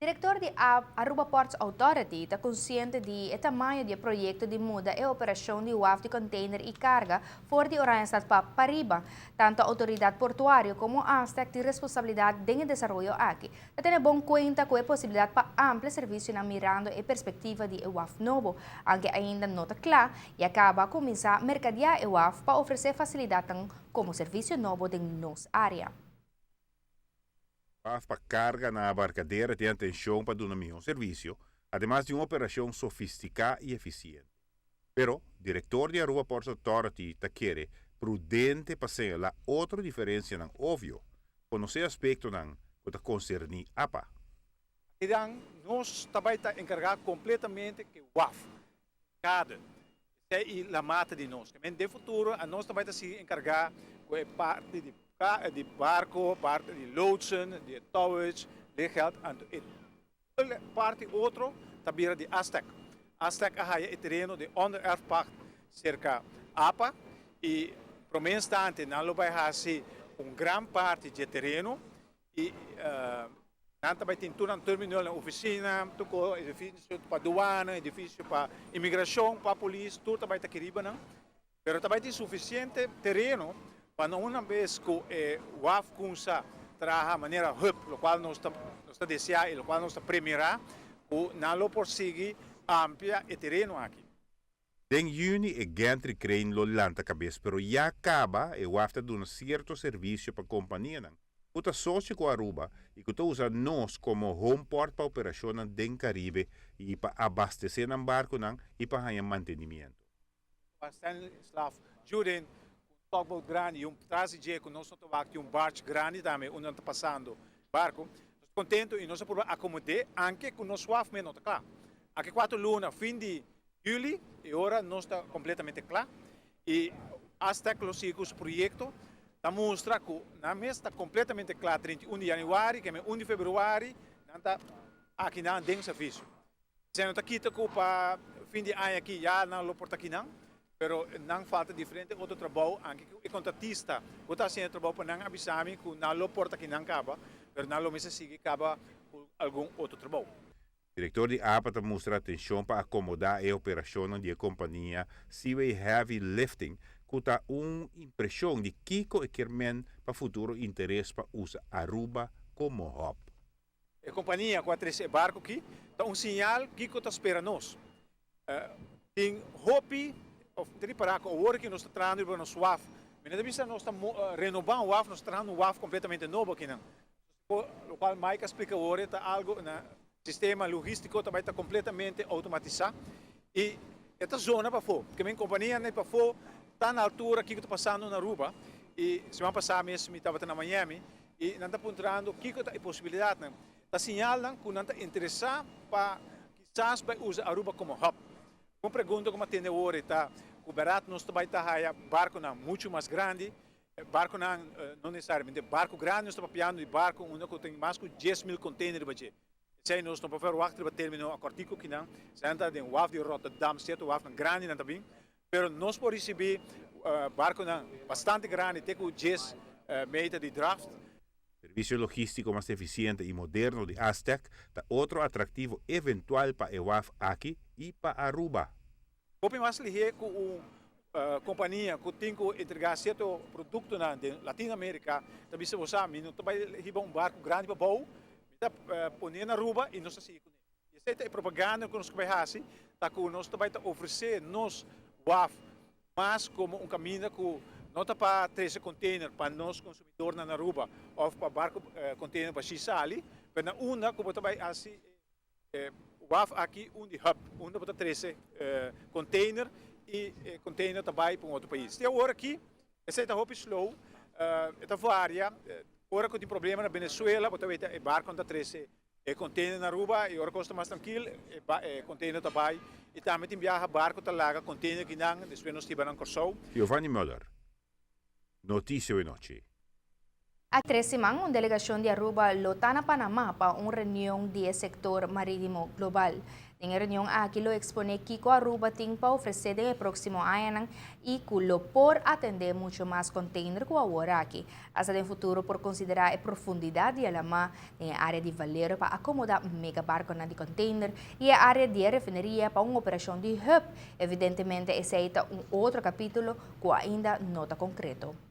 Diretor de Aruba Ports Authority está consciente de o tamanho do projeto de muda e operação de WAF de container e carga fora de Oranjestad para Pariba. Tanto a autoridade portuária como a ASTEC têm responsabilidade de desenvolvimento aqui. Tem bom conta com a possibilidade para amplo serviço na mirando e perspectiva de WAF novo, aunque ainda não está claro e acaba a começar a mercadear WAF para oferecer facilidade como serviço novo de nossa área. Para carga na abarcadeira tem atenção para dar um serviço, además de uma operação sofisticada e eficiente. Pero, diretor de Aruba Ports Authority quer prudente para ser a outra diferença não óbvio, conhecer aspecto não que concerne APA. Então, nós também estamos encarregados completamente que o WAF, cada, é a mata de nós. No futuro, nós também estamos encarregados com a parte de barco, parte de loodsen, de towage, de geld. En de parte outra também de Aztec. Aztec é o terreno de ondererfpacht cerca APA e para mim instante não vai fazer grande parte de terreno e não também tem tudo um terminal na oficina, tudo edifício para aduana, edifício para imigração, para polícia, tudo também está querido, não? Mas também tem suficiente terreno para uma vez que o WAF começa a trabalhar de maneira rápida, o qual nós está desejando e o qual nós está premiando, o não prosseguir amplia o terreno aqui. Em junho, o gantry crane lo lanta cabeça, pero já acaba e o WAF está dando certo serviço para a companhia. O está sócio com a Aruba e que está usando nós como home port para operação no Caribe e para abastecer o barco e para fazer mantenimento. Bastante slav, Jurin, tugboat grande, trazijeiro que nós estamos aqui barco grande também, onde está passando barco. Nós contento e nós podemos acomodar, anche com nosso WAF menos, claro. Aqui 4 lunas, fim de julho, e agora nós está completamente claro. E até que os projetos está mostra que na mês está completamente claro, 31 de janeiro, que é 1 de fevereiro, está aqui na dentro serviço. Se não está aqui para fim de ano aqui, já não porta aqui não. Pero não falta diferente outro trabalho, anche o contratista, o está sendo trabalho para não avisar que não porta aqui não acaba, pero não me sigue acaba algum outro trabalho. O diretor de APA está mostrando atenção para acomodar a operação da companhia Seaway Heavy Lifting, que está uma impressão de Kiko e Kermen para futuro interesse para usar Aruba como hub. A companhia com esse barco aqui, está sinal que está esperando nós. Tem hope of para o work que nós estamos trabalhando para nosso WAF. Mas nós estamos renovando o WAF, nós estamos trabalhando um WAF completamente novo aqui. O qual Mike explica agora, está algo na sistema logístico também está completamente automatizado. E esta zona para fora, porque a minha companhia nem para fora está na altura que está passando na Aruba. E semana passada mesmo estava na Miami e não está apontando que está a possibilidade. Está sinalando que não está interessado para quizás vai usar a Aruba como hub. Uma pergunta como tem agora está o barato nós também está barco não muito mais grande, barco não necessariamente barco grande nós estamos piando de barco onde tem mais de 10.000 containers baje. Se nós estamos para wachten para terminar a cortico que não, se anda de WAF de Rotterdam certo WAF grande não também, pero nós por receber barco não bastante grande tem com 10 metros de draft. Serviço logístico mais eficiente e moderno de Aztec está outro atrativo eventual para a WAF aqui e para Aruba. Como mais ligeiro com a companhia que tem que entregar certo produto na Latinoamérica, também se você sabe, não vai levar barco grande para Bau, está pondo na Aruba e nós assim. Essa é a propaganda que nós vai fazer, tá que nós também oferecer nos WAF, mas como caminho que não está para 13 container para nós consumidor na Aruba ou para barco container para Xisali, mas na uma como também assim WAF aqui de hub, onde para 13 container e container também para outro país. Tem agora aqui, essa é a hop slow, esta varia, agora que tem problema na Venezuela, para ver o barco está 13 container na Aruba e agora custa mais tranquilo, container também e também tem viaja barco tá lá container que não, depois nós tivemos Corsou. Giovanni Müller. Notícia e noite. A 13 mang, delegasyon de Aruba lota na Panamá para uma reunião de sector marítimo global. Em reunião aquilo expone Kiko Aruba tem para oferecer no próximo ano e culo por atender muito mais container com a hora aqui. Hasta no futuro por considerar a profundidade e a lama em área de Valero para acomodar mega barco na de container e a área de refineria para uma operação de hub. Evidentemente, esse é um outro capítulo que ainda não está concreto.